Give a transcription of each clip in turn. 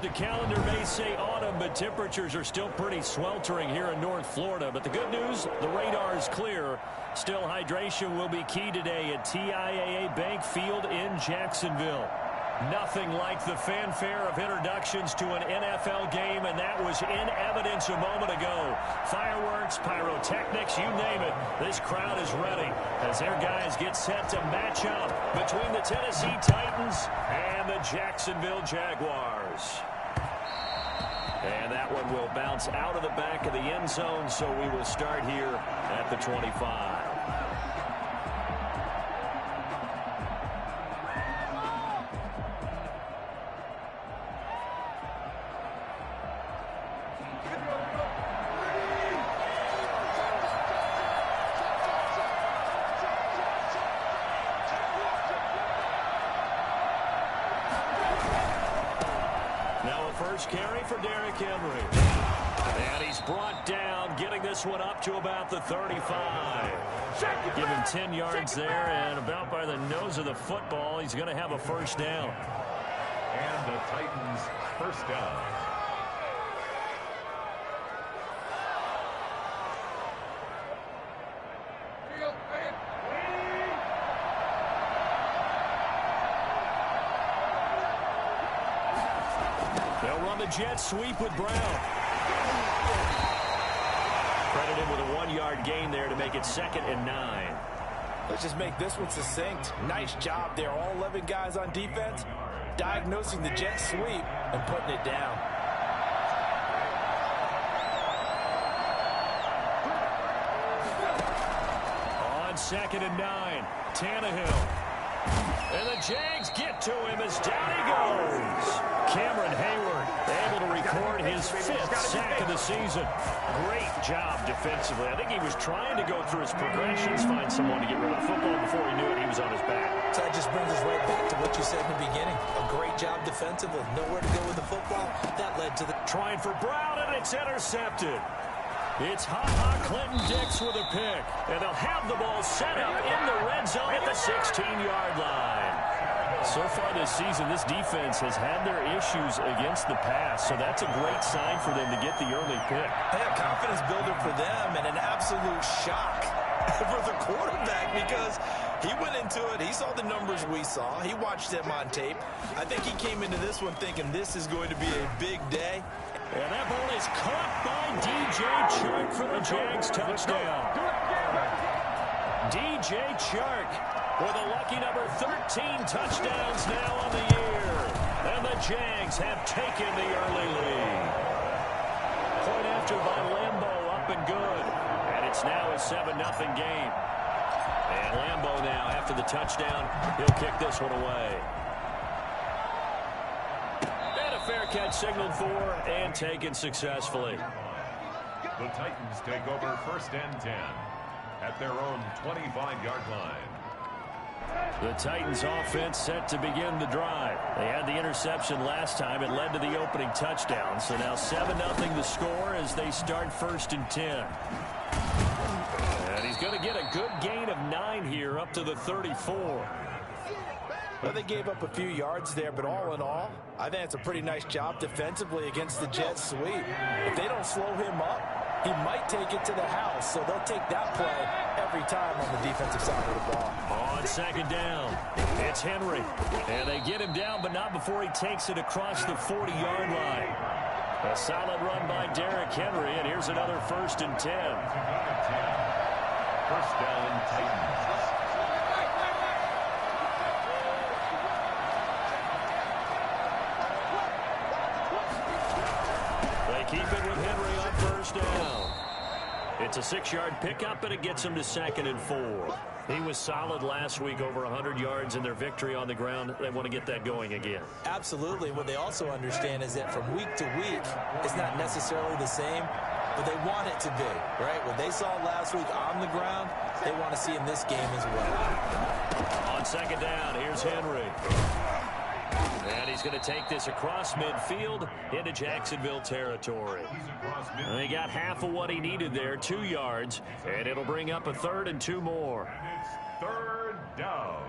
The calendar may say autumn, but temperatures are still pretty sweltering here in North Florida. But the good news, the radar is clear. Still, hydration will be key today at TIAA Bank Field in Jacksonville. Nothing like the fanfare of introductions to an NFL game, and that was in evidence a moment ago. Fireworks, pyrotechnics, you name it. This crowd is ready as their guys get set to match up between the Tennessee Titans and the Jacksonville Jaguars. And that one will bounce out of the back of the end zone, so we will start here at the 25. First carry for Derrick Henry. And he's brought down, getting this one up to about the 35. Give him 10 yards there, and about by the nose of the football, he's going to have a first down. And the Titans' first down. They'll run the jet sweep with Brown. Credited with a 1-yard gain there to make it 2nd and 9. Let's just make this one succinct. Nice job there. All 11 guys on defense diagnosing the jet sweep and putting it down. On 2nd and 9, Tannehill. And the Jags get to him as down he goes. Cameron Hayward able to record his 5th sack of the season. Great job defensively. I think he was trying to go through his progressions, find someone to get rid of the football. Before he knew it, he was on his back. So that just brings us right back to what you said in the beginning. A great job defensively. Nowhere to go with the football. That led to the... Trying for Brown, and it's intercepted. It's Ha-Ha Clinton-Dix with a pick. And they'll have the ball set up in the red zone at the 16-yard line. So far this season, this defense has had their issues against the pass, so that's a great sign for them to get the early pick. A confidence builder for them and an absolute shock for the quarterback because he went into it. He saw the numbers we saw. He watched them on tape. I think he came into this one thinking this is going to be a big day. And that ball is caught by DJ Chark for the Jags touchdown. DJ Chark with a lucky number 13 touchdowns now on the year. And the Jags have taken the early lead. Point after by Lambo, up and good. And it's now a 7-0 game. And Lambo now, after the touchdown, he'll kick this one away. And a fair catch signaled for and taken successfully. The Titans take over 1st and 10 at their own 25-yard line. The Titans offense set to begin the drive. They had the interception last time. It led to the opening touchdown. So now 7-0 the score as they start 1st and 10. And he's going to get a good gain of 9 here up to the 34. Well, they gave up a few yards there, but all in all, I think it's a pretty nice job defensively against the jet sweep. If they don't slow him up, he might take it to the house, so they'll take that play every time on the defensive side of the ball. On 2nd down, it's Henry. And they get him down, but not before he takes it across the 40-yard line. A solid run by Derrick Henry, and here's another 1st and 10. 1st down, Titans. Keep it with Henry on 1st down. It's a 6-yard pickup, and it gets him to 2nd and 4. He was solid last week, over 100 yards in their victory on the ground. They want to get that going again. Absolutely. What they also understand is that from week to week, it's not necessarily the same, but they want it to be, right? What they saw last week on the ground, they want to see in this game as well. On 2nd down, here's Henry. And he's going to take this across midfield into Jacksonville territory. And they got half of what he needed there, 2 yards, and it'll bring up a 3rd and 2 more. It's 3rd down.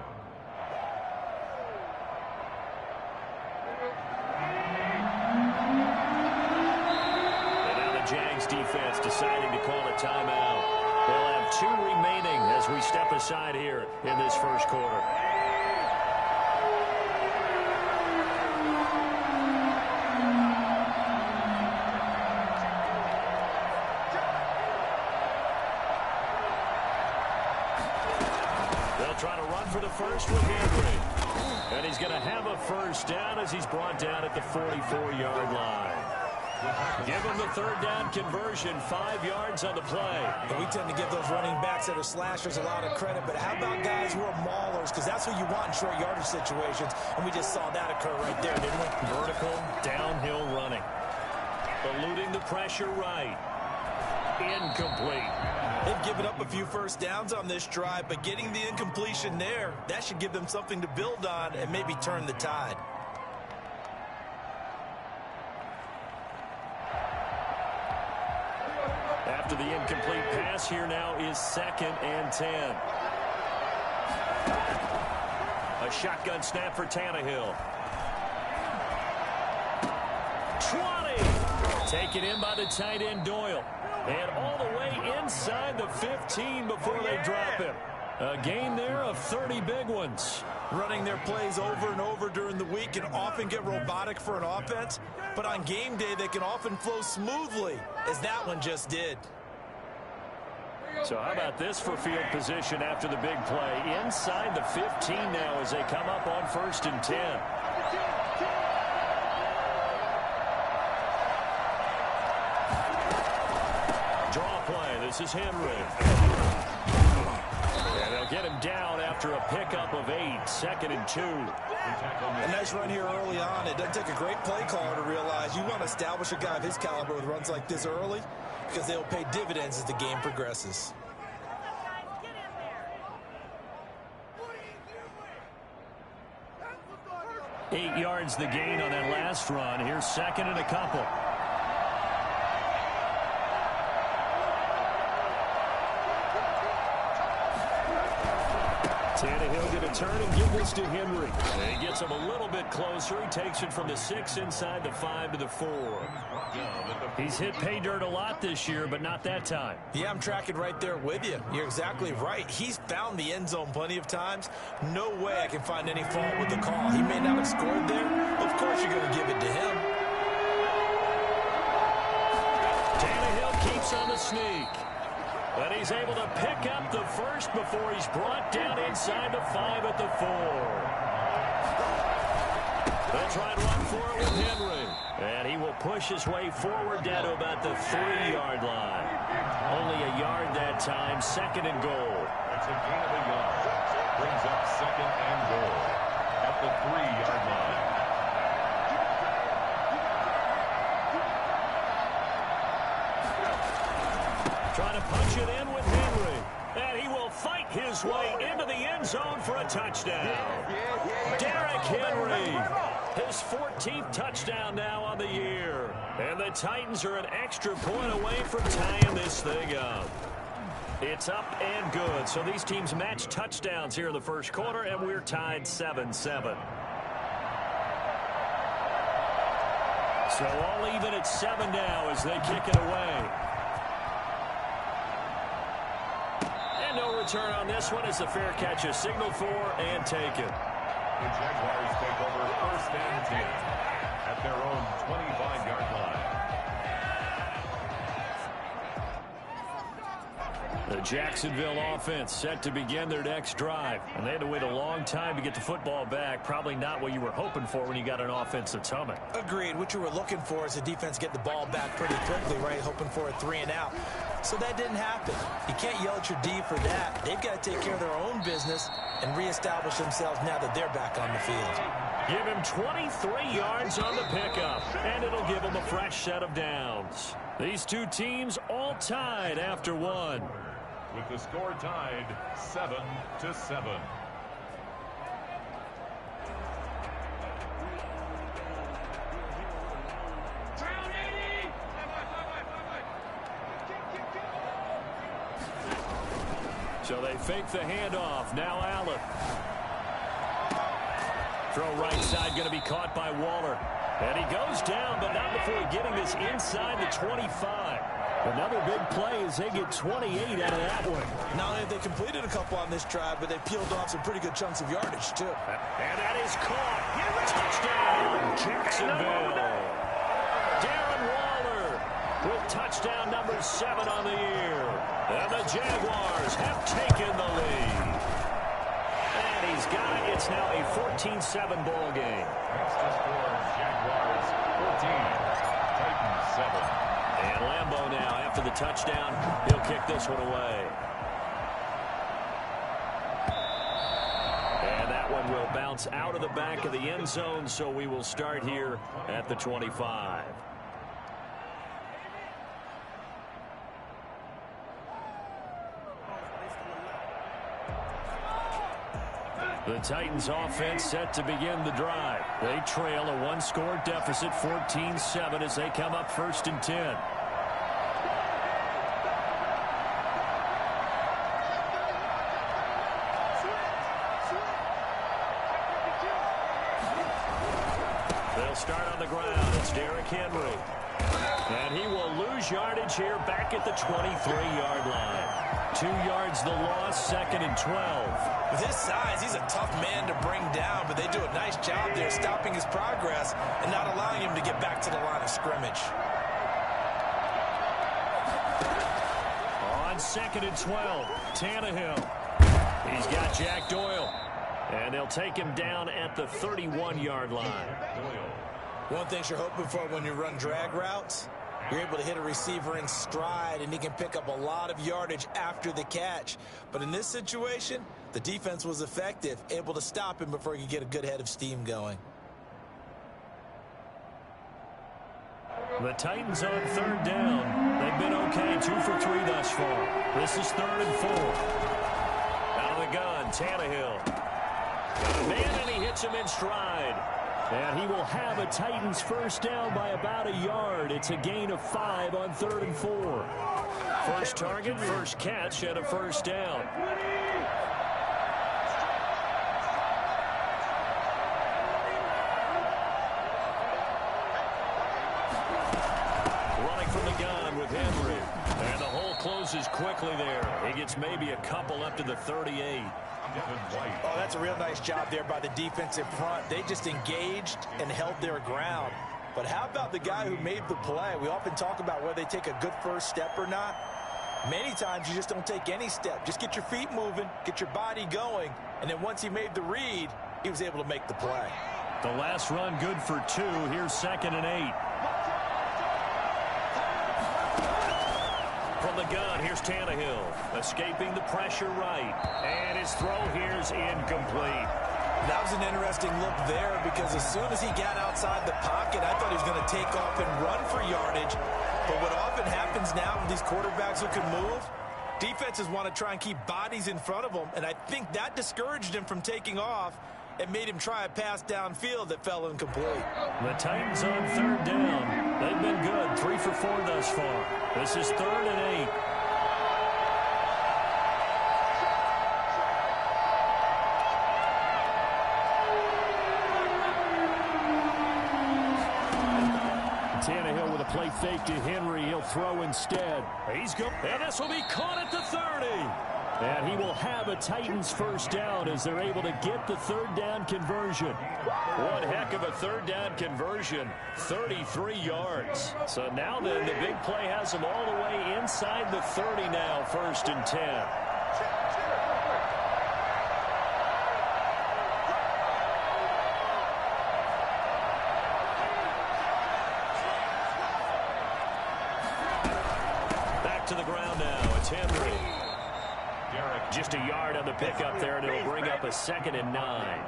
Jags defense deciding to call a timeout. They'll have 2 remaining as we step aside here in this first quarter. They'll try to run for the first with Henry. And he's going to have a first down as he's brought down at the 44-yard line. Give him the third down conversion, 5 yards on the play. And we tend to give those running backs that are slashers a lot of credit, but how about guys who are maulers? Because that's what you want in short yardage situations, and we just saw that occur right there, didn't we? Vertical, downhill running. Eluding the pressure right. Incomplete. They've given up a few first downs on this drive, but getting the incompletion there, that should give them something to build on and maybe turn the tide. After the incomplete pass, here now is 2nd and 10. A shotgun snap for Tannehill. 20! Taken in by the tight end Doyle. And all the way inside the 15 before they drop him. A gain there of 30 big ones. Running their plays over and over during the week can often get robotic for an offense, but on game day they can often flow smoothly, as that one just did. So how about this for field position after the big play? Inside the 15 now as they come up on 1st and 10. Draw play. This is Henry. And they'll get him down after a pickup of 8. 2nd and 2. A nice run here early on. It doesn't take a great play caller to realize you want to establish a guy of his caliber with runs like this early, because they'll pay dividends as the game progresses. Eight yards the gain on that last run. Here's 2nd and a couple. Tannehill going to turn and give this to Henry. And he gets him a little bit closer. He takes it from the 6 inside the 5 to the 4. He's hit pay dirt a lot this year, but not that time. Yeah, I'm tracking right there with you. You're exactly right. He's found the end zone plenty of times. No way I can find any fault with the call. He may not have scored there. Of course you're going to give it to him. Tannehill keeps on the sneak. But he's able to pick up the first before he's brought down inside the 5 at the 4. They'll try to run for it with Henry. And he will push his way forward down to about the 3-yard line. Only a yard that time, 2nd and goal. That's a gain of a yard. Brings up 2nd and goal at the 3-yard line. Trying to punch it in with Henry. And he will fight his way into the end zone for a touchdown. Derrick Henry, his 14th touchdown now on the year. And the Titans are an extra point away from tying this thing up. It's up and good. So these teams match touchdowns here in the first quarter, and we're tied 7-7. So all even at 7 now as they kick it away. No return on this one as the fair catch is signaled for and taken. The Jaguars take over 1st and 10 at their own 25-yard line. The Jacksonville offense set to begin their next drive. And they had to wait a long time to get the football back. Probably not what you were hoping for when you got an offense that's humming. Agreed. What you were looking for is the defense get the ball back pretty quickly, right? Hoping for a 3 and out. So that didn't happen. You can't yell at your D for that. They've got to take care of their own business and reestablish themselves now that they're back on the field. Give him 23 yards on the pickup, and it'll give him a fresh set of downs. These two teams all tied after 1. With the score tied 7-7. So they fake the handoff. Now Allen. Throw right side going to be caught by Waller. And he goes down, but not before getting this inside the 25. Another big play as they get 28 out of that one. Not only have they completed a couple on this drive, but they peeled off some pretty good chunks of yardage, too. And that is caught. Touchdown, Jacksonville. Darren Waller with touchdown number 7 on the year. And the Jaguars have taken the lead. And he's got it. It's now a 14-7 ball game. Next to score, Jaguars 14, Titans 7. And Lambeau now, after the touchdown, he'll kick this one away. And that one will bounce out of the back of the end zone, so we will start here at the 25. The Titans offense set to begin the drive. They trail a one-score deficit, 14-7, as they come up 1st and 10. They'll start on the ground. It's Derrick Henry. And he will lose yardage here back at the 23-yard line. 2 yards the loss, 2nd and 12. With his size, he's a tough man to bring down, but they do a nice job there stopping his progress and not allowing him to get back to the line of scrimmage. On 2nd and 12, Tannehill. He's got Jack Doyle. And they'll take him down at the 31-yard line. One thing you're hoping for when you run drag routes, you're able to hit a receiver in stride, and he can pick up a lot of yardage after the catch. But in this situation, the defense was effective, able to stop him before he could get a good head of steam going. The Titans on 3rd down. They've been okay, 2 for 3 thus far. This is 3rd and 4. Out of the gun, Tannehill. Got a man, and he hits him in stride. And he will have a Titans first down by about a yard. It's a gain of 5 on 3rd and 4. First target, first catch, and a first down. Running from the gun with Henry. And the hole closes quickly there. He gets maybe a couple up to the 38. Oh, that's a real nice job there by the defensive front. They just engaged and held their ground. But how about the guy who made the play? We often talk about whether they take a good first step or not. Many times you just don't take any step. Just get your feet moving, get your body going, and then once he made the read, he was able to make the play. The last run good for 2. Here's 2nd and 8. From the gun, here's Tannehill. Escaping the pressure right. And his throw here's incomplete. That was an interesting look there because as soon as he got outside the pocket, I thought he was going to take off and run for yardage. But what often happens now with these quarterbacks who can move, defenses want to try and keep bodies in front of them. And I think that discouraged him from taking off and made him try a pass downfield that fell incomplete. The Titans on 3rd down. They've been good, 3 for 4 thus far. This is 3rd and 8. Tannehill with a play fake to Henry. He'll throw instead. He's going, and this will be caught at the 30. And he will have a Titans first down as they're able to get the 3rd down conversion. One heck of a 3rd down conversion, 33 yards. So now then, the big play has them all the way inside the 30 now, 1st and 10. Back to the ground now, it's Henry. Just a yard on the pickup there, and it'll bring up a 2nd and 9.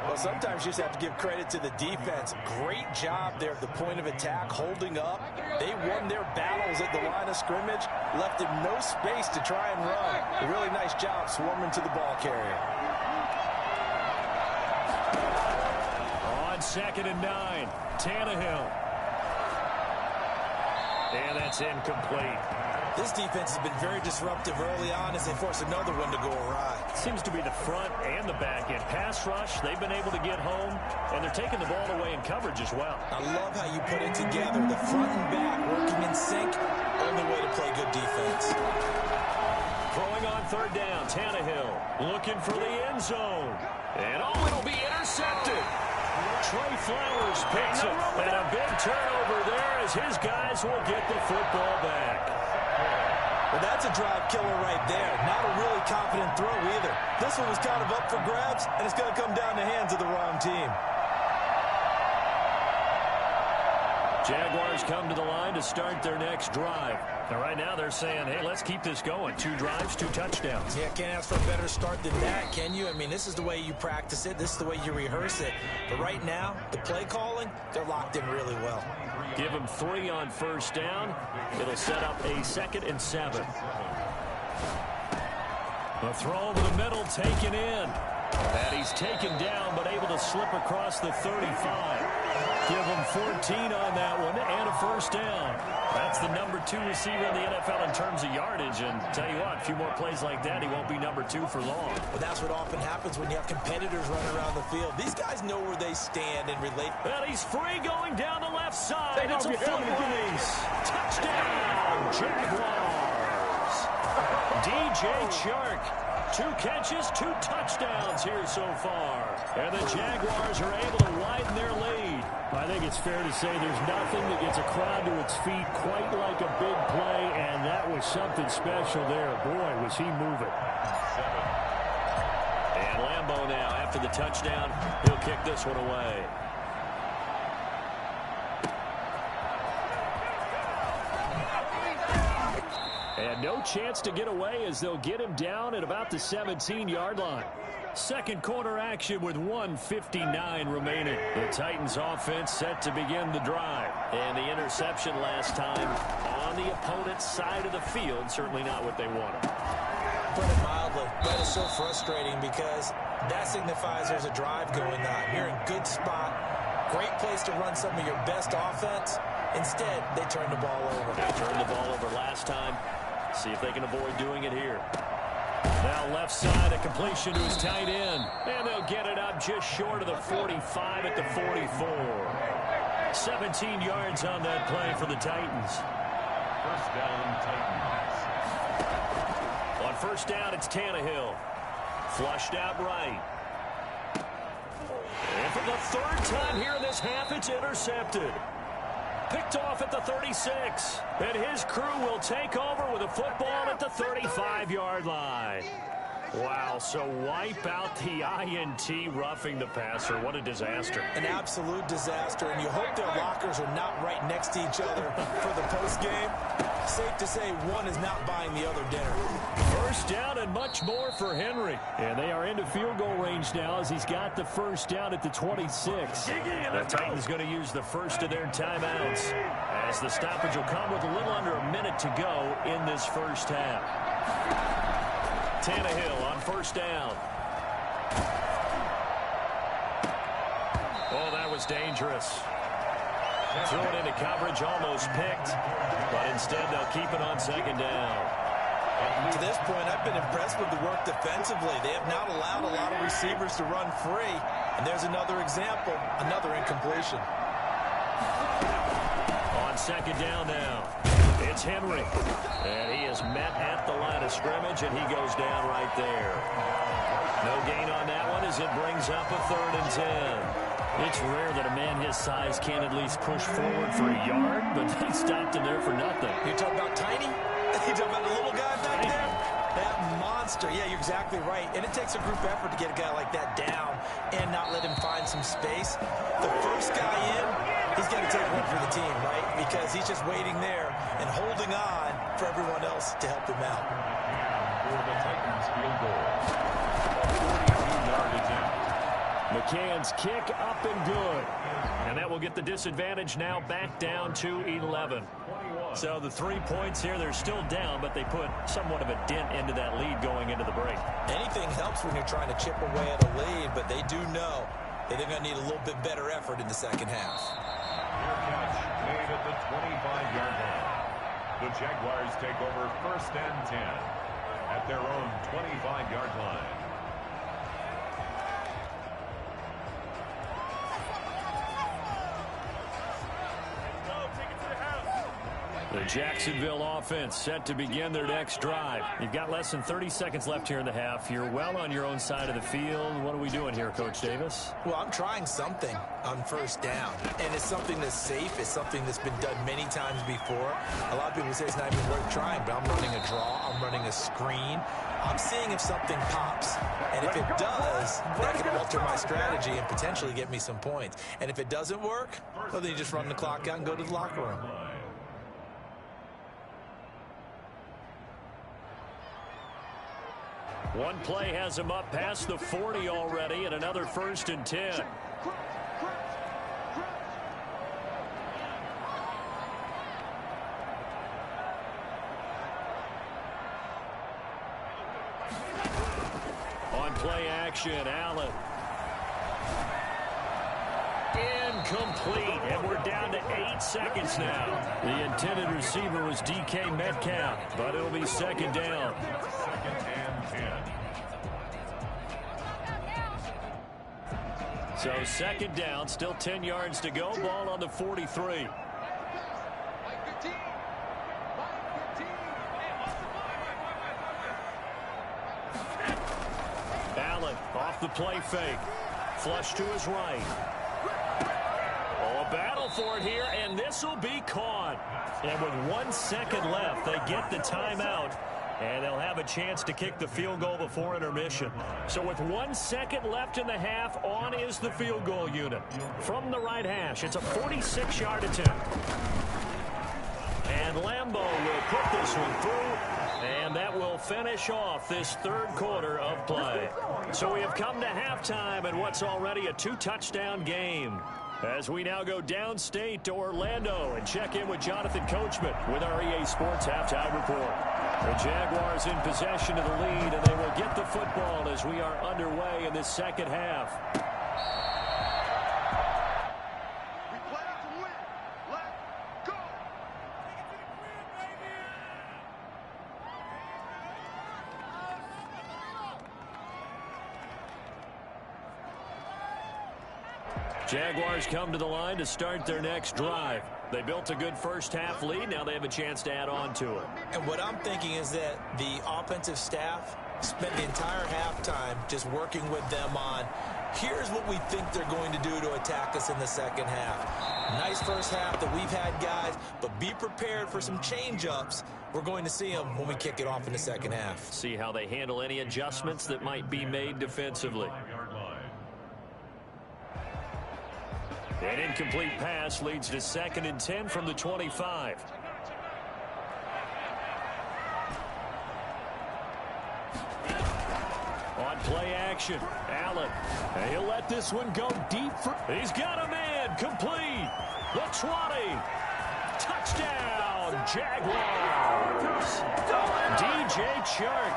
Well, sometimes you just have to give credit to the defense. Great job there at the point of attack, holding up. They won their battles at the line of scrimmage, left him no space to try and run. A really nice job swarming to the ball carrier. On 2nd and 9, Tannehill. And that's incomplete. This defense has been very disruptive early on as they force another one to go awry. Seems to be the front and the back end. Pass rush, they've been able to get home, and they're taking the ball away in coverage as well. I love how you put it together. The front and back working in sync. Only way to play good defense. Throwing on third down, Tannehill looking for the end zone. And it'll be intercepted. Trey Flowers picks it, and a big turnover there as his guys will get the football back. Well, that's a drive killer right there. Not a really confident throw either. This one was kind of up for grabs, and it's going to come down the hands of the wrong team. Jaguars come to the line to start their next drive. And right now they're saying, hey, let's keep this going. 2 drives, 2 touchdowns. Yeah, can't ask for a better start than that, can you? I mean, this is the way you practice it. This is the way you rehearse it. But right now, the play calling, they're locked in really well. Give them 3 on first down. It'll set up a 2nd and 7. The throw over the middle, taken in. And he's taken down, but able to slip across the 35. Give him 14 on that one and a first down. That's the number 2 receiver in the NFL in terms of yardage. And tell you what, a few more plays like that, he won't be number 2 for long. Well, that's what often happens when you have competitors running around the field. These guys know where they stand and relate. And he's free going down the left side. It's a foot race. Touchdown, Jaguars. DJ Chark. 2 catches, 2 touchdowns here so far. And the Jaguars are able to widen their lead. I think it's fair to say there's nothing that gets a crowd to its feet quite like a big play, and that was something special there. Boy, was he moving. And Lambeau now, after the touchdown, he'll kick this one away. And no chance to get away as they'll get him down at about the 17-yard line. Second quarter action with 1:59 remaining. The Titans offense set to begin the drive. And the interception last time on the opponent's side of the field, certainly not what they wanted. Put it mildly, that is so frustrating because that signifies there's a drive going on. You're in good spot, great place to run some of your best offense. Instead, they turn the ball over. They turned the ball over last time. See if they can avoid doing it here. Now left side, a completion to his tight end. And they'll get it up just short of the 45 at the 44. 17 yards on that play for the Titans. First down, Titans. On first down, it's Tannehill. Flushed out right. And for the 3rd time here in this half, it's intercepted. Picked off at the 36. And his crew will take over with a football at the 35-yard line. Wow, so wipe out the INT roughing the passer. What a disaster. An absolute disaster, and you hope their lockers are not right next to each other for the postgame. Safe to say one is not buying the other dinner. First down and much more for Henry. And they are into field goal range now as he's got the first down at the 26. The Titans going to use the first of their timeouts as the stoppage will come with a little under a minute to go in this first half. Tannehill on first down. Oh, that was dangerous. Threw it into coverage, almost picked, but instead they'll keep it on second down. To this point, I've been impressed with the work defensively. They have not allowed a lot of receivers to run free. And there's another example, another incompletion. On second down now, it's Henry. And he is met at the line of scrimmage, and he goes down right there. No gain on that one as it brings up a 3rd and 10. It's rare that a man his size can't at least push forward for a yard, but they stopped him there for nothing. You're talking about tiny? You're talking about the little guy back there? That monster. Yeah, you're exactly right. And it takes a group effort to get a guy like that down and not let him find some space. The first guy in, he's got to take one for the team, right? Because he's just waiting there and holding on for everyone else to help him out. For the Titans field goal. 42-yard attempt. McCann's kick up and good. And that will get the disadvantage now back down to 11. So the 3 points here, they're still down, but they put somewhat of a dent into that lead going into the break. Anything helps when you're trying to chip away at a lead, but they do know that they're going to need a little bit better effort in the second half. Fair catch made at the 25-yard line. The Jaguars take over 1st and 10 at their own 25-yard line. The Jacksonville offense set to begin their next drive. You've got less than 30 seconds left here in the half. You're well on your own side of the field. What are we doing here, Coach Davis? Well, I'm trying something on 1st down, and it's something that's safe. It's something that's been done many times before. A lot of people say it's not even worth trying, but I'm running a draw. I'm running a screen. I'm seeing if something pops, and if it does, that can alter my strategy and potentially get me some points. And if it doesn't work, well, then you just run the clock out and go to the locker room. One play has him up past the 40 already, and another 1st and 10. On play action, Allen. Incomplete, and we're down to 8 seconds now. The intended receiver was DK Metcalf, but it'll be 2nd down. 2nd and 10. So 2nd down, still 10 yards to go. Ball on the 43. Allen off the play fake. Flush to his right. Oh, a battle for it here, and this will be caught. And with 1 second left, they get the timeout. And they'll have a chance to kick the field goal before intermission. So with 1 second left in the half, on is the field goal unit. From the right hash, it's a 46-yard attempt. And Lambeau will put this one through, and that will finish off this 3rd quarter of play. So we have come to halftime in what's already a 2-touchdown game. As we now go downstate to Orlando and check in with Jonathan Coachman with our EA Sports Halftime Report. The Jaguars in possession of the lead, and they will get the football as we are underway in this 2nd half. We play to win. Let's go. Jaguars come to the line to start their next drive. They built a good 1st half lead. Now they have a chance to add on to it. And what I'm thinking is that the offensive staff spent the entire halftime just working with them on, here's what we think they're going to do to attack us in the 2nd half. Nice 1st half that we've had, guys, but be prepared for some change-ups. We're going to see them when we kick it off in the 2nd half. See how they handle any adjustments that might be made defensively. An incomplete pass leads to 2nd and 10 from the 25. On play action, Allen. And he'll let this one go deep. He's got a man. Complete. The 20. Touchdown, Jaguars. DJ Chark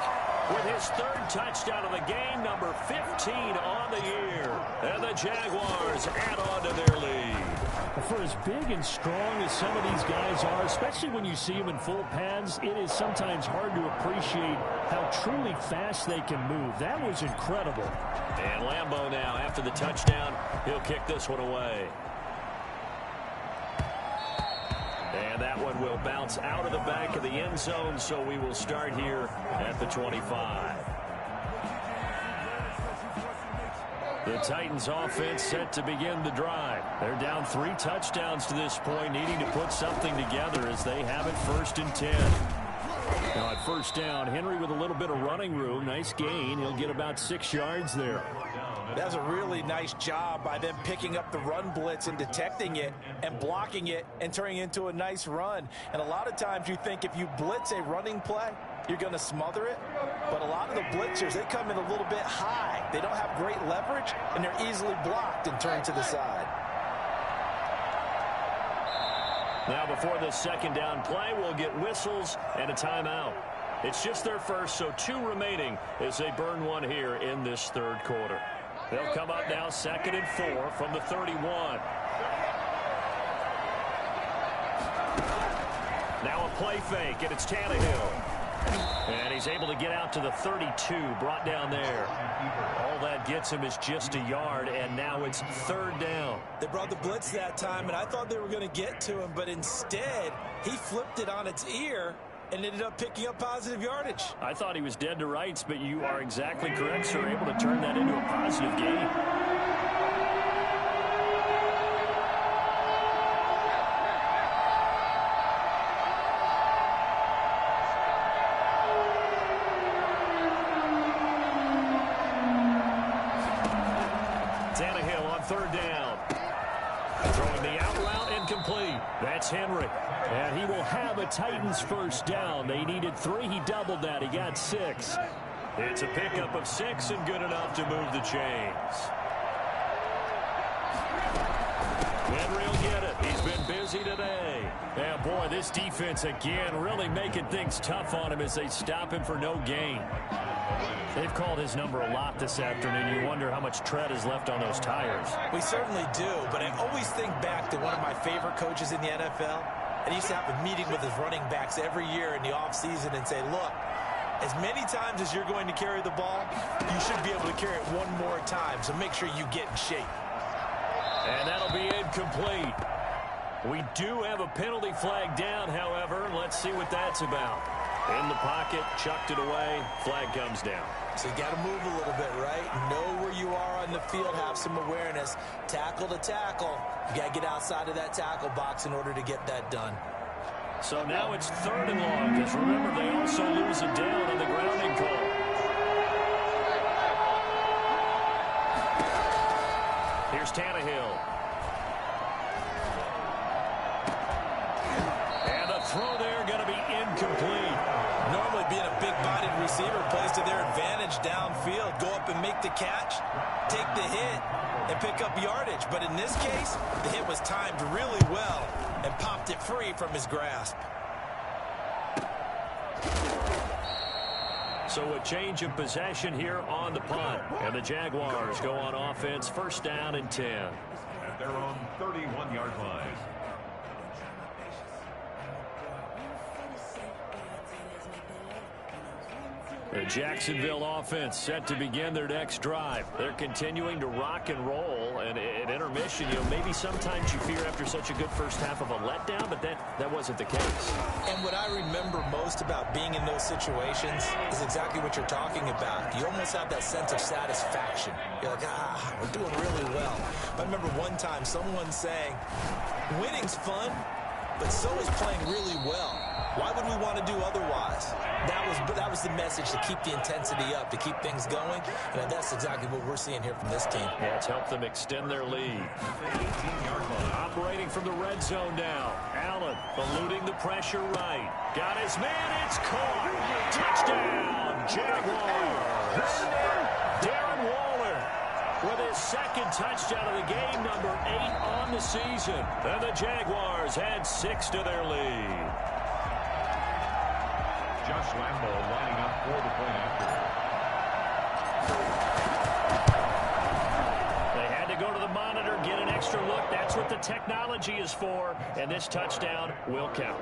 with his 3rd touchdown of the game, number 15 on the year. And the Jaguars add on to their lead. For as big and strong as some of these guys are, especially when you see them in full pads, it is sometimes hard to appreciate how truly fast they can move. That was incredible. And Lambeau now, after the touchdown, he'll kick this one away. And that one will bounce out of the back of the end zone, so we will start here at the 25. The Titans offense set to begin the drive. They're down 3 touchdowns to this point, needing to put something together as they have it 1st and 10. Now at 1st down, Henry with a little bit of running room. Nice gain. He'll get about 6 yards there. That was a really nice job by them picking up the run blitz and detecting it and blocking it and turning it into a nice run. And a lot of times you think if you blitz a running play, you're going to smother it. But a lot of the blitzers, they come in a little bit high. They don't have great leverage, and they're easily blocked and turned to the side. Now before the 2nd down play, we'll get whistles and a timeout. It's just their first, so 2 remaining as they burn one here in this 3rd quarter. They'll come up now 2nd and 4 from the 31. Now a play fake, and it's Tannehill. And he's able to get out to the 32, brought down there. All that gets him is just a yard, and now it's 3rd down. They brought the blitz that time, and I thought they were going to get to him, but instead, he flipped it on its ear and ended up picking up positive yardage. I thought he was dead to rights, but you are exactly correct, sir. Able to turn that into a positive gain. Tannehill on 3rd down. Throwing the out route incomplete. That's Henry. And he will have a Titans 1st down. They needed 3. He doubled that. He got 6. It's a pickup of 6 and good enough to move the chains. Henry will get it. He's been busy today. And boy, this defense again really making things tough on him as they stop him for no gain. They've called his number a lot this afternoon. You wonder how much tread is left on those tires. We certainly do, but I always think back to one of my favorite coaches in the NFL. And he used to have a meeting with his running backs every year in the offseason and say, look, as many times as you're going to carry the ball, you should be able to carry it one more time, so make sure you get in shape. And that'll be incomplete. We do have a penalty flag down, however. Let's see what that's about. In the pocket, chucked it away, flag comes down. So you got to move a little bit, right? Know where you are on the field, have some awareness. Tackle to tackle. You got to get outside of that tackle box in order to get that done. So now it's 3rd and long, because remember, they also lose a down on the grounding call. Here's Tannehill. And the throw there going to be incomplete. Normally being a big-bodied receiver plays to their advantage downfield. Go up and make the catch, take the hit, and pick up yardage. But in this case, the hit was timed really well and popped it free from his grasp. So a change of possession here on the punt. And the Jaguars go on offense, 1st down and 10. At their own 31-yard line. The Jacksonville offense set to begin their next drive. They're continuing to rock and roll, and at intermission, maybe sometimes you fear after such a good first half of a letdown, but that wasn't the case. And what I remember most about being in those situations is exactly what you're talking about. You almost have that sense of satisfaction. You're like, we're doing really well. I remember one time someone saying, winning's fun, but so is playing really well. Why would we want to do otherwise? That was the message, to keep the intensity up, to keep things going. And that's exactly what we're seeing here from this team. Yeah, it's helped them extend their lead. Operating from the red zone now. Allen eluding the pressure right. Got his man. It's caught. Touchdown, Jaguars. Darren Waller with his 2nd touchdown of the game, number 8 on the season. And the Jaguars had 6 to their lead. Josh Lambo lining up for the point after. They had to go to the monitor, get an extra look. That's what the technology is for, and this touchdown will count.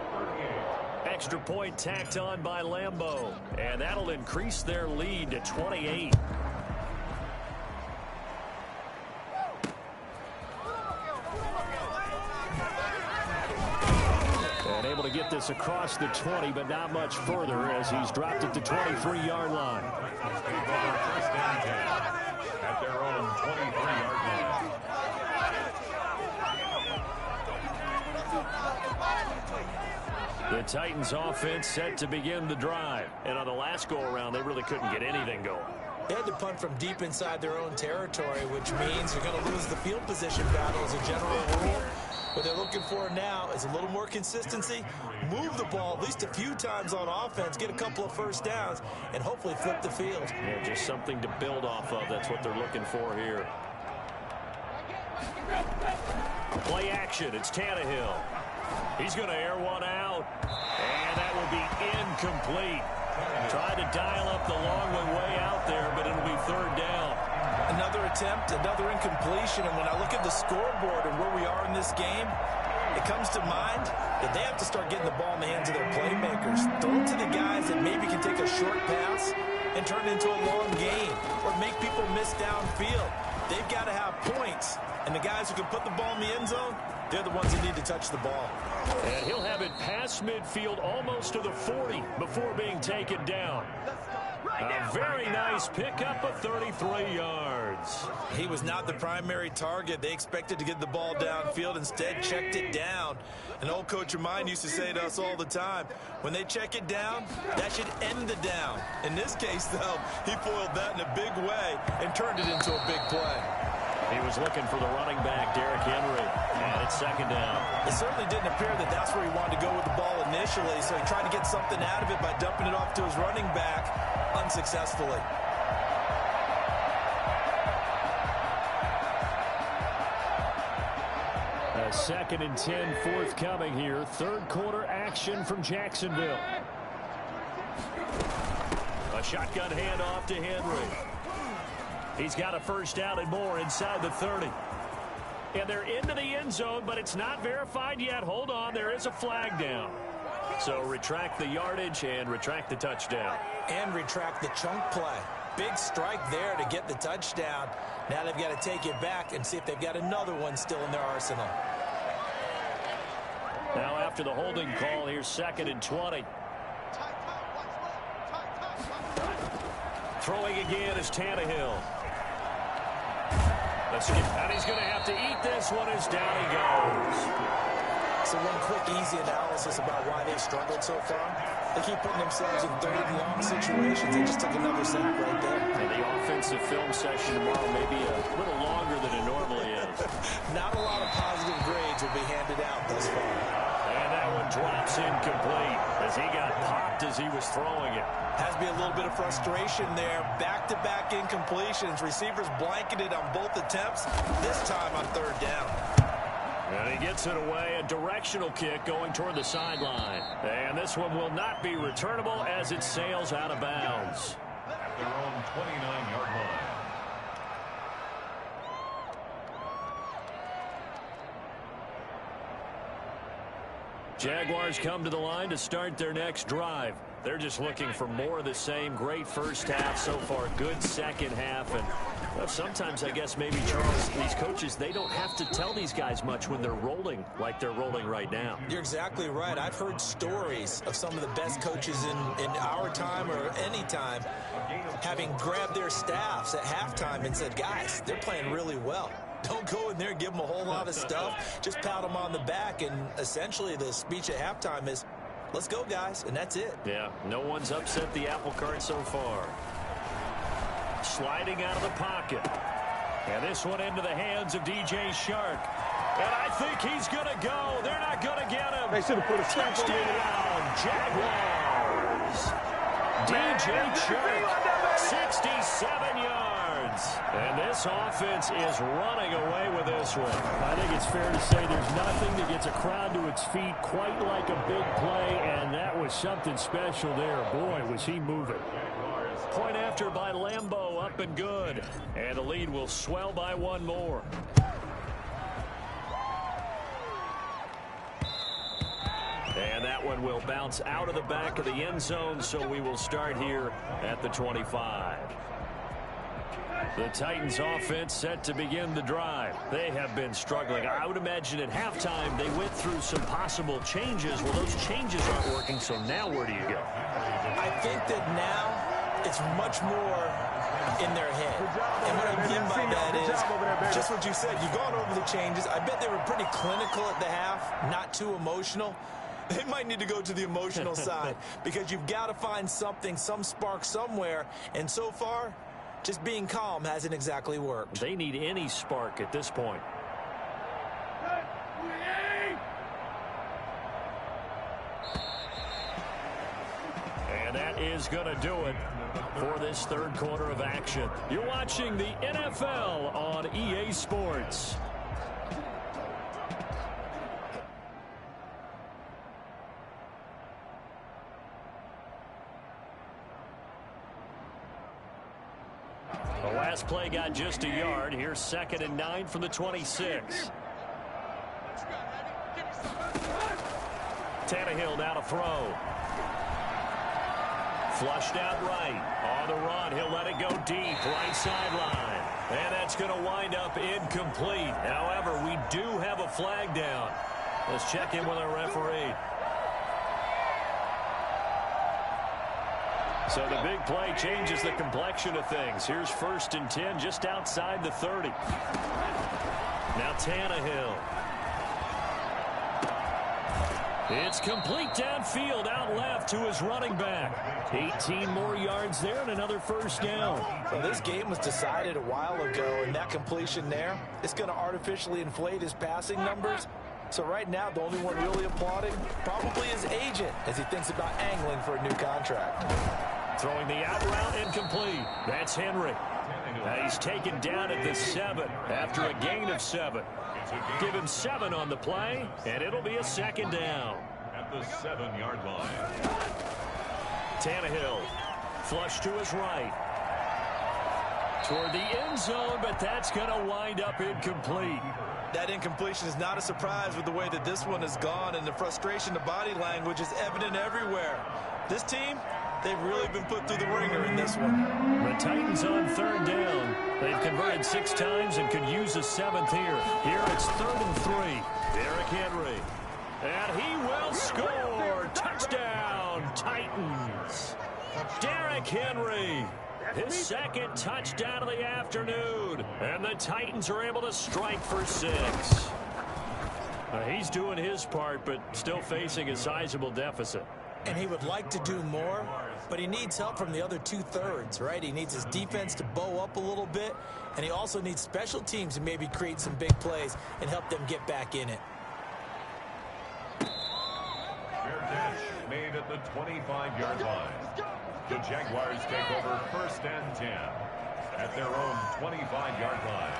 Extra point tacked on by Lambo, and that'll increase their lead to 28. And able to get this across the 20, but not much further as he's dropped it to 23-yard line. At their own 23-yard line. The Titans offense set to begin the drive. And on the last go-around, they really couldn't get anything going. They had to punt from deep inside their own territory, which means you're going to lose the field position battle as a general rule. What they're looking for now is a little more consistency, move the ball at least a few times on offense, get a couple of 1st downs, and hopefully flip the field. Yeah, just something to build off of. That's what they're looking for here. Play action. It's Tannehill. He's going to air one out, and that will be incomplete. Tried to dial up the long way out there, but it'll be 3rd down. Another attempt, another incompletion, and when I look at the scoreboard and where we are in this game, it comes to mind that they have to start getting the ball in the hands of their playmakers. Throw it to the guys that maybe can take a short pass and turn it into a long gain or make people miss downfield. They've got to have points, and the guys who can put the ball in the end zone, they're the ones that need to touch the ball. And he'll have it past midfield almost to the 40 before being taken down. A very nice pickup of 33 yards. He was not the primary target. They expected to get the ball downfield. Instead, checked it down. An old coach of mine used to say to us all the time, when they check it down, that should end the down. In this case, though, he foiled that in a big way and turned it into a big play. He was looking for the running back, Derrick Henry, and it's second down. It certainly didn't appear that that's where he wanted to go with the ball initially, so he tried to get something out of it by dumping it off to his running back unsuccessfully. A 2nd and 10 forthcoming here. Third quarter action from Jacksonville. A shotgun handoff to Henry. He's got a first down and more inside the 30. And they're into the end zone, but it's not verified yet. Hold on, there is a flag down. So retract the yardage and retract the touchdown. And retract the chunk play. Big strike there to get the touchdown. Now they've got to take it back and see if they've got another one still in their arsenal. Now after the holding call, here's 2nd and 20. Throwing again is Tannehill. And he's going to have to eat this one as down he goes. So one quick, easy analysis about why they've struggled so far. They keep putting themselves in 3rd and long situations. They just took another sack right there. And the offensive film session tomorrow may be a little longer than it normally is. Not a lot of positive grades will be handed out thus far. And that one drops incomplete as he got popped as he was throwing it. Has to be a little bit of frustration there. Back-to-back incompletions. Receivers blanketed on both attempts. This time on 3rd down. And he gets it away. A directional kick going toward the sideline. And this one will not be returnable as it sails out of bounds. At their own 29-yard line. Jaguars come to the line to start their next drive. They're just looking for more of the same. Great first half so far. Good second half. And well, sometimes, I guess, maybe, Charles, these coaches, they don't have to tell these guys much when they're rolling like they're rolling right now. You're exactly right. I've heard stories of some of the best coaches in our time or any time having grabbed their staffs at halftime and said, guys, they're playing really well. Don't go in there and give them a whole lot of stuff. Just pat them on the back. And essentially the speech at halftime is, let's go, guys, and that's it. Yeah, no one's upset the apple cart so far. Sliding out of the pocket. And this one into the hands of DJ Shark. And I think he's going to go. They're not going to get him. They should have put a touchdown, Jaguars. DJ Shark, 67 yards. And this offense is running away with this one. I think it's fair to say there's nothing that gets a crowd to its feet quite like a big play, and that was something special there. Boy, was he moving. Point after by Lambeau, up and good. And the lead will swell by one more. And that one will bounce out of the back of the end zone, so we will start here at the 25. The Titans offense set to begin the drive. They have been struggling. I would imagine at halftime they went through some possible changes. Well, those changes aren't working, so now where do you go? I think that now it's much more in their head. And what I mean by that is just what you said. You've gone over the changes. I bet they were pretty clinical at the half, not too emotional. They might need to go to the emotional side because you've got to find something, some spark somewhere. And so far, just being calm hasn't exactly worked. They need any spark at this point. And that is going to do it for this third quarter of action. You're watching the NFL on EA Sports. The last play got just a yard. Here's 2nd and 9 from the 26. Tannehill now to throw. Flushed out right. On the run, he'll let it go deep. Right sideline. And that's going to wind up incomplete. However, we do have a flag down. Let's check in with our referee. So the big play changes the complexion of things. Here's 1st and 10 just outside the 30. Now Tannehill. It's complete downfield, out left to his running back. 18 more yards there and another 1st down. Well, this game was decided a while ago, and that completion there, it's going to artificially inflate his passing numbers. So right now, the only one really applauding probably his agent as he thinks about angling for a new contract. Throwing the out route incomplete. That's Henry. Now he's taken down at the 7 after a gain of 7. Give him 7 on the play, and it'll be a 2nd down. At the 7-yard line. Tannehill, flush to his right. Toward the end zone, but that's going to wind up incomplete. That incompletion is not a surprise with the way that this one has gone, and the frustration, the body language is evident everywhere. This team, they've really been put through the ringer in this one. The Titans on 3rd down. They've converted 6 times and could use a 7th here. Here it's 3rd and 3. Derrick Henry. And he will score. Touchdown, Titans. Derrick Henry. His 2nd touchdown of the afternoon. And the Titans are able to strike for 6. He's doing his part, but still facing a sizable deficit. And he would like to do more, but he needs help from the other 2/3, right? He needs his defense to bow up a little bit, and he also needs special teams to maybe create some big plays and help them get back in it. Fair catch made at the 25-yard line. The Jaguars take over 1st and 10 at their own 25-yard line.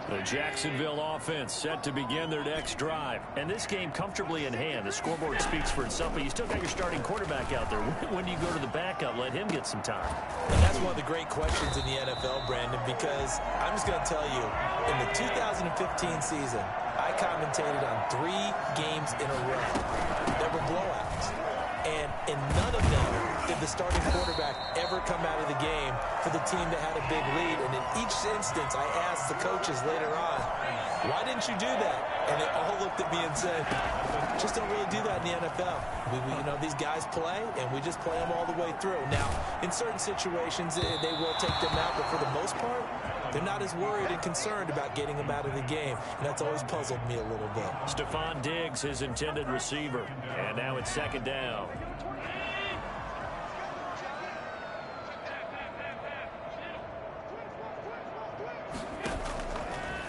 The Jacksonville offense set to begin their next drive. And this game comfortably in hand. The scoreboard speaks for itself, but you still got your starting quarterback out there. When do you go to the backup? Let him get some time. And that's one of the great questions in the NFL, Brandon, because I'm just going to tell you, in the 2015 season, I commentated on 3 games in a row that were blowouts. And in none of them did the starting quarterback ever come out of the game for the team that had a big lead. And in each instance, I asked the coaches later on, why didn't you do that? And they all looked at me and said, just don't really do that in the NFL. You know, these guys play, and we just play them all the way through. Now, in certain situations, they will take them out, but for the most part, they're not as worried and concerned about getting them out of the game, and that's always puzzled me a little bit. Stephon Diggs, his intended receiver, and now it's 2nd down.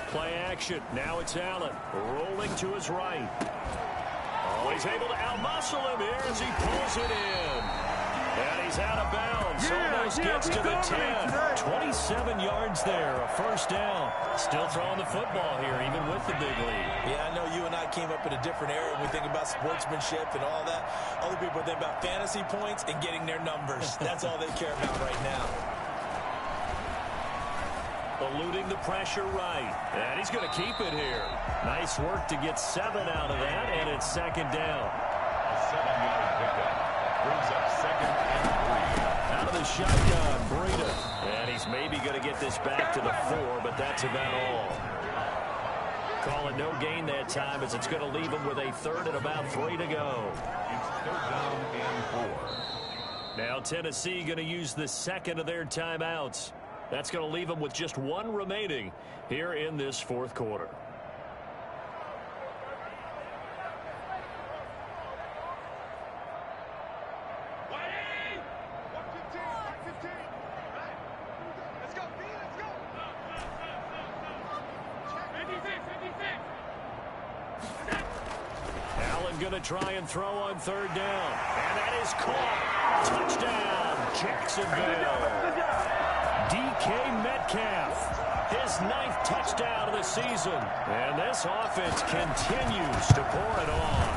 Play action. Now it's Allen rolling to his right. Oh, he's able to outmuscle him here as he pulls it in. And he's out of bounds. Almost gets to the 10. 27 yards there. A 1st down. Still throwing the football here, even with the big lead. Yeah, I know you and I came up in a different era when we think about sportsmanship and all that. Other people think about fantasy points and getting their numbers. That's all they care about right now. Eluding the pressure right. And he's going to keep it here. Nice work to get 7 out of that, and it's 2nd down. A 7-yard pickup brings up 2nd and 3. Out of the shotgun, Breida. And he's maybe going to get this back to the 4, but that's about all. Call it no gain that time as it's going to leave him with a 3rd and about 3 to go. It's 3rd down and 4. Now Tennessee going to use the 2nd of their timeouts. That's going to leave them with just 1 remaining here in this 4th quarter. Allen going to try and throw on 3rd down. And that is caught. Touchdown, Jacksonville. DK Metcalf, his 9th touchdown of the season. And this offense continues to pour it on.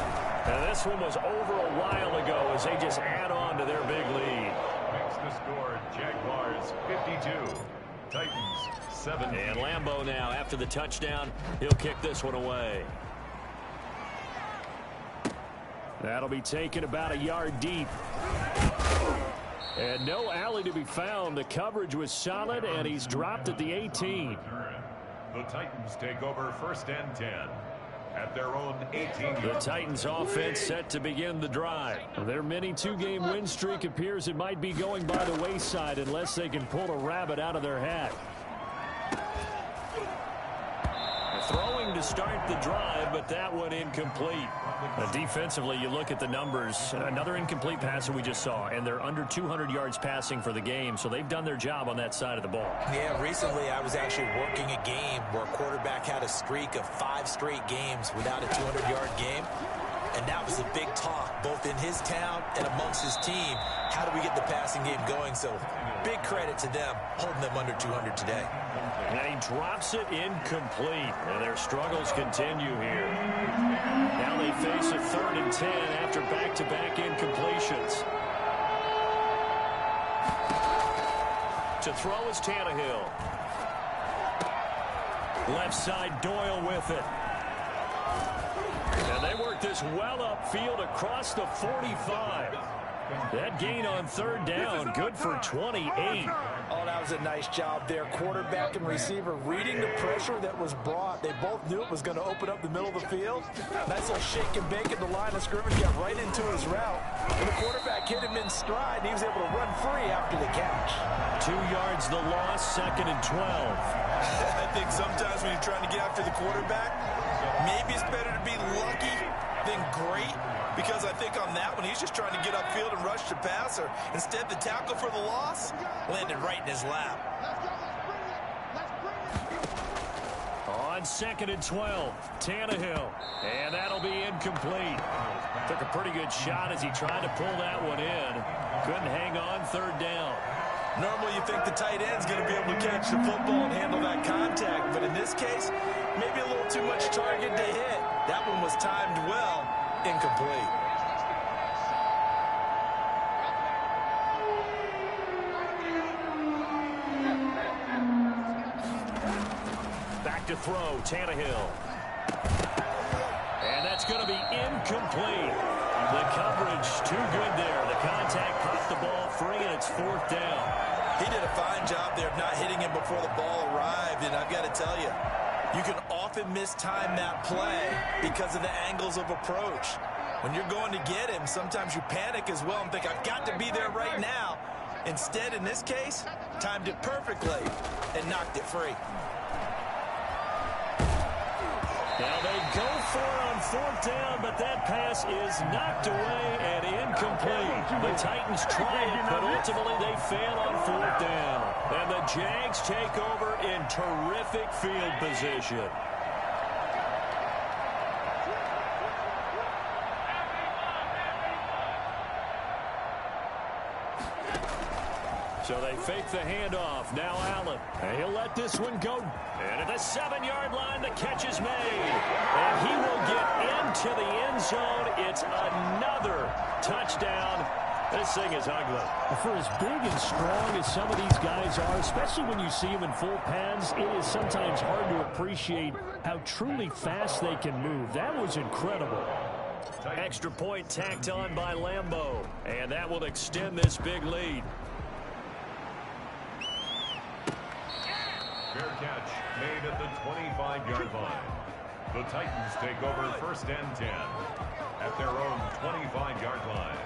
And this one was over a while ago as they just add on to their big lead. Makes the score Jaguars 52, Titans 7. And Lambeau now, after the touchdown, he'll kick this one away. That'll be taken about a yard deep. And no alley to be found. The coverage was solid, and he's dropped at the 18. The Titans take over 1st and 10 at their own 18. The Titans offense set to begin the drive. Their mini two-game win streak appears it might be going by the wayside unless they can pull a rabbit out of their hat. Throwing to start the drive, but that one incomplete. Defensively, you look at the numbers. Another incomplete pass that we just saw, and they're under 200 yards passing for the game, so they've done their job on that side of the ball. Yeah, recently I was actually working a game where a quarterback had a streak of 5 straight games without a 200-yard game. And that was a big talk, both in his town and amongst his team. How do we get the passing game going? So big credit to them, holding them under 200 today. And he drops it incomplete. And their struggles continue here. Now they face a 3rd and 10 after back-to-back incompletions. To throw is Tannehill. Left side, Doyle with it. And they work this well upfield across the 45. That gain on 3rd down, good for 28. Oh, that was a nice job there. Quarterback and receiver reading the pressure that was brought. They both knew it was going to open up the middle of the field. Nice little shake and bake at the line of scrimmage, got right into his route. And the quarterback hit him in stride, and he was able to run free after the catch. 2 yards the loss, 2nd and 12. I think sometimes when you're trying to get after the quarterback, maybe it's better to be lucky than great, because I think on that one, he's just trying to get upfield and rush the passer. Instead, the tackle for the loss landed right in his lap. On 2nd and 12, Tannehill. And that'll be incomplete. Took a pretty good shot as he tried to pull that one in. Couldn't hang on 3rd down. Normally, you think the tight end's going to be able to catch the football and handle that contact. But in this case, maybe a little too much target to hit. That one was timed well, incomplete. Back to throw, Tannehill. And that's going to be incomplete. The coverage too good there. The contact popped the ball free, and it's 4th down. He did a fine job there of not hitting him before the ball arrived, and I've got to tell you, you can often mistime that play because of the angles of approach. When you're going to get him, sometimes you panic as well and think, I've got to be there right now. Instead, in this case, timed it perfectly and knocked it free. Now they go for it on 4th down, but that pass is knocked away and incomplete. The Titans try it, but ultimately they fail on 4th down. And the Jags take over in terrific field position. So they fake the handoff. Now Allen. And he'll let this one go. And at the 7-yard line, the catch is made. And he will get into the end zone. It's another touchdown. This thing is ugly. For as big and strong as some of these guys are, especially when you see them in full pads, it is sometimes hard to appreciate how truly fast they can move. That was incredible. Extra point tacked on by Lambeau. And that will extend this big lead. Fair catch made at the 25-yard line. The Titans take over 1st and 10 at their own 25-yard line.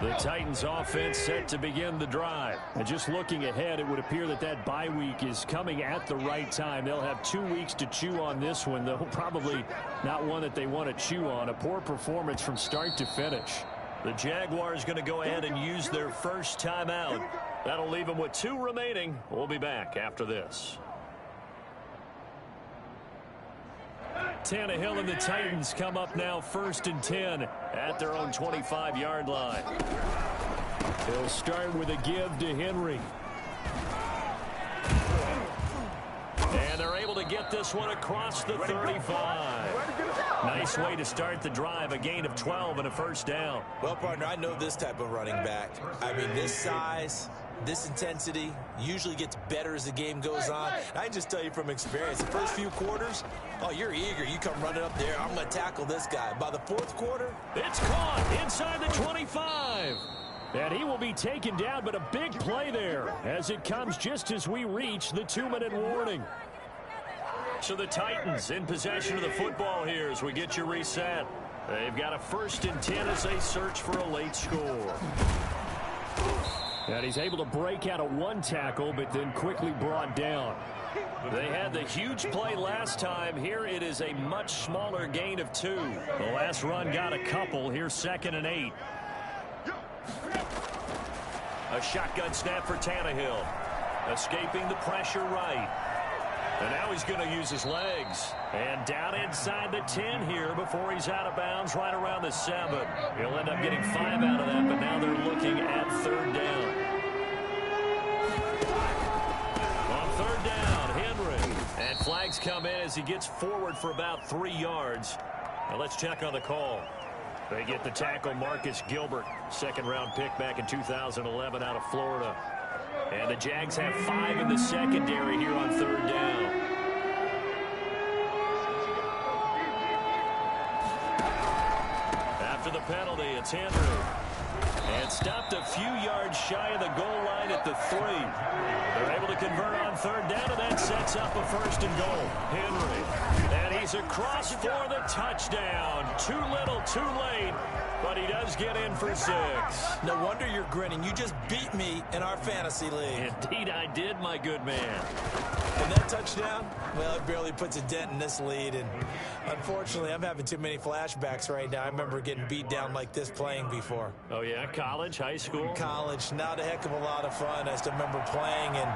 The Titans offense set to begin the drive. And just looking ahead, it would appear that that bye week is coming at the right time. They'll have 2 weeks to chew on this one, though probably not one that they want to chew on. A poor performance from start to finish. The Jaguars going to go ahead and use their first timeout. That'll leave them with 2 remaining. We'll be back after this. Tannehill and the Titans come up now 1st and 10 at their own 25-yard line. They'll start with a give to Henry. And they're able to get this one across the 35. Nice way to start the drive, a gain of 12 and a 1st down. Well, partner, I know this type of running back. I mean, this size, this intensity usually gets better as the game goes on. And I can just tell you from experience, the first few quarters, oh, you're eager. You come running up there. I'm going to tackle this guy. By the fourth quarter, it's caught inside the 25. And he will be taken down, but a big play there as it comes just as we reach the 2-minute warning. So the Titans in possession of the football here as we get you reset. They've got a 1st and 10 as they search for a late score. And he's able to break out of 1 tackle, but then quickly brought down. They had the huge play last time. Here it is a much smaller gain of 2. The last run got a couple. Here's 2nd and 8. A shotgun snap for Tannehill. Escaping the pressure right. And now he's going to use his legs. And down inside the 10 here before he's out of bounds right around the 7. He'll end up getting 5 out of that, but now they're looking at 3rd down. On 3rd down, Henry. And flags come in as he gets forward for about 3 yards. Now let's check on the call. They get the tackle, Marcus Gilbert, 2nd-round pick back in 2011 out of Florida. And the Jags have 5 in the secondary here on 3rd down. After the penalty, it's Henry. And stopped a few yards shy of the goal line at the 3. They're able to convert on 3rd down, and that sets up a 1st and goal. Henry. And he's across for the touchdown. Too little, too late. But he does get in for 6. No wonder you're grinning. You just beat me in our fantasy league. Indeed I did, my good man. And that touchdown, well, it barely puts a dent in this lead. And unfortunately, I'm having too many flashbacks right now. I remember getting beat down like this playing before. Oh, yeah? College, high school? College. Not a heck of a lot of fun. I still remember playing and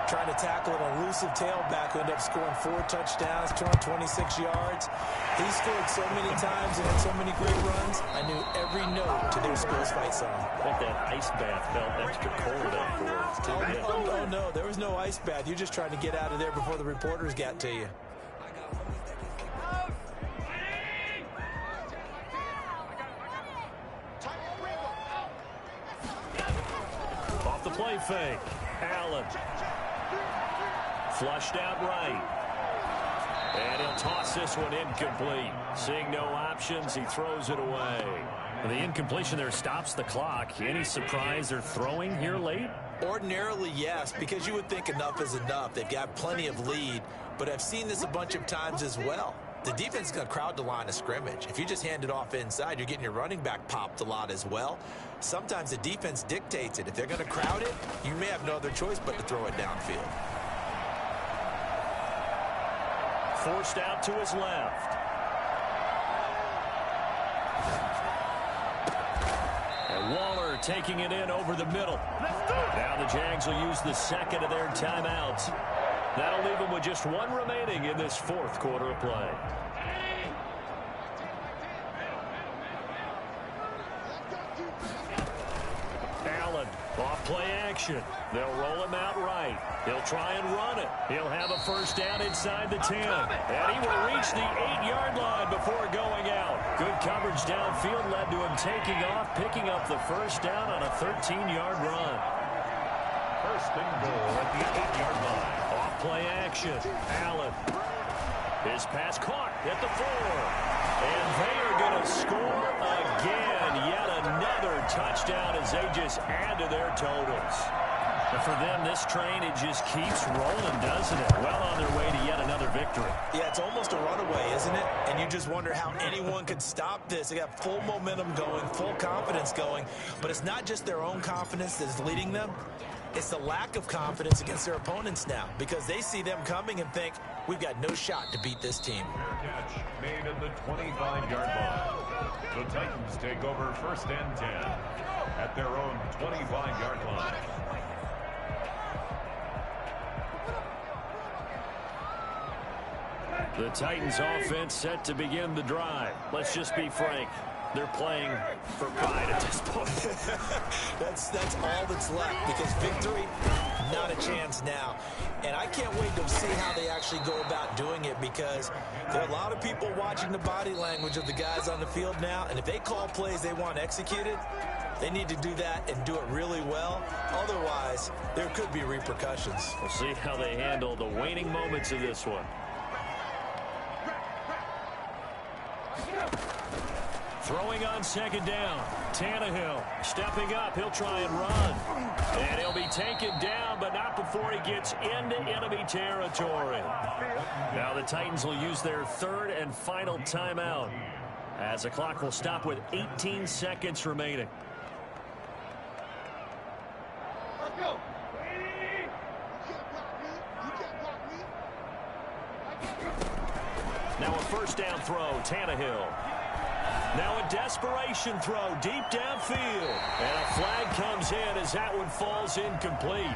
trying to tackle an elusive tailback who ended up scoring 4 touchdowns, 226 yards. He scored so many times and had so many great runs. I knew every note to their school's fight song. But that ice bath felt extra cold afterwards, too. Oh, no. There was no ice bath. You're just trying to get out of there before the reporters got to you. Off the play fake. Allen. Flushed out right. And he'll toss this one incomplete. Seeing no options, he throws it away. The incompletion there stops the clock. Any surprise they're throwing here late? Ordinarily, yes, because you would think enough is enough. They've got plenty of lead, but I've seen this a bunch of times as well. The defense is going to crowd the line of scrimmage. If you just hand it off inside, you're getting your running back popped a lot as well. Sometimes the defense dictates it. If they're going to crowd it, you may have no other choice but to throw it downfield. Forced out to his left. And Waller taking it in over the middle. Now the Jags will use the 2nd of their timeouts. That'll leave them with just 1 remaining in this 4th quarter of play. Allen, off play action. They'll roll him out right. He'll try and run it. He'll have a 1st down inside the 10. And he will reach the 8-yard line before going out. Good coverage downfield led to him taking off, picking up the 1st down on a 13-yard run. 1st and goal at the 8-yard line. Off play action. Allen. His pass caught at the 4. And they are going to score again. Yet another touchdown as they just add to their totals. And for them, this train, it just keeps rolling, doesn't it? Well on their way to yet another victory. Yeah, it's almost a runaway, isn't it? And you just wonder how anyone could stop this. They got full momentum going, full confidence going. But it's not just their own confidence that's leading them. It's the lack of confidence against their opponents now because they see them coming and think, we've got no shot to beat this team. Catch made at the 25-yard line. The Titans take over 1st and 10 at their own 25-yard line. The Titans offense set to begin the drive. Let's just be frank. They're playing for pride at this point. That's all that's left because victory, not a chance now. And I can't wait to see how they actually go about doing it because there are a lot of people watching the body language of the guys on the field now. And if they call plays they want executed, they need to do that and do it really well. Otherwise, guys, there could be repercussions. We'll see how they handle the waning moments of this one. Throwing on second down. Tannehill stepping up. He'll try and run. And he'll be taken down, but not before he gets into enemy territory. Now the Titans will use their third and final timeout, as the clock will stop with 18 seconds remaining. Now a first down throw, Tannehill. Now a desperation throw deep downfield. And a flag comes in as that one falls incomplete.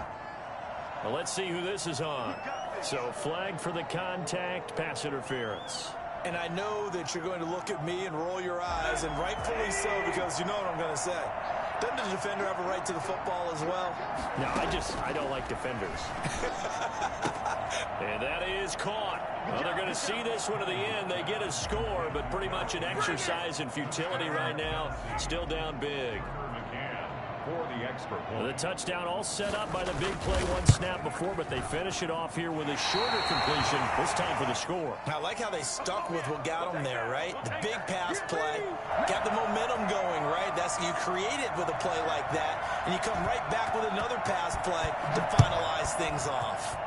Well, let's see who this is on. So flag for the contact, pass interference. And I know that you're going to look at me and roll your eyes, and rightfully so, because you know what I'm going to say. Doesn't the defender have a right to the football as well? No, I don't like defenders. And that is caught. Well, they're going to see this one to the end. They get a score, but pretty much an exercise in futility right now. Still down big. For the extra point. The touchdown all set up by the big play one snap before, but they finish it off here with a shorter completion, this time for the score. I like how they stuck with what got them there, right? The big pass play, got the momentum going, right? That's, you create it with a play like that, and you come right back with another pass play to finalize things off.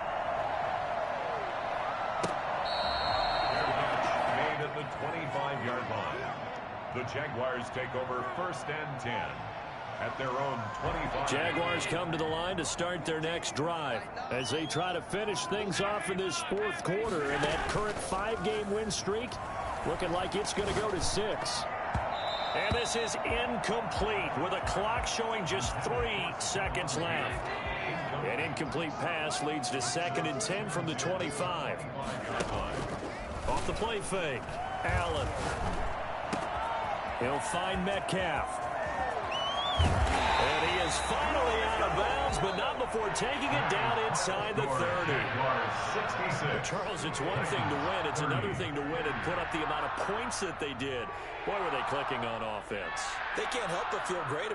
Made at the 25-yard line. The Jaguars take over first and 10. At their own 25. Jaguars come to the line to start their next drive as they try to finish things off in this fourth quarter, and that current 5-game win streak looking like it's going to go to 6. And this is incomplete with a clock showing just 3 seconds left. An incomplete pass leads to 2nd and 10 from the 25. Off the play fake, Allen. He'll find Metcalf. And he is finally out of bounds, but not before taking it down inside the 30. Charles, it's one thing to win. It's another thing to win and put up the amount of points that they did. Boy, were they clicking on offense. They can't help but feel great about it.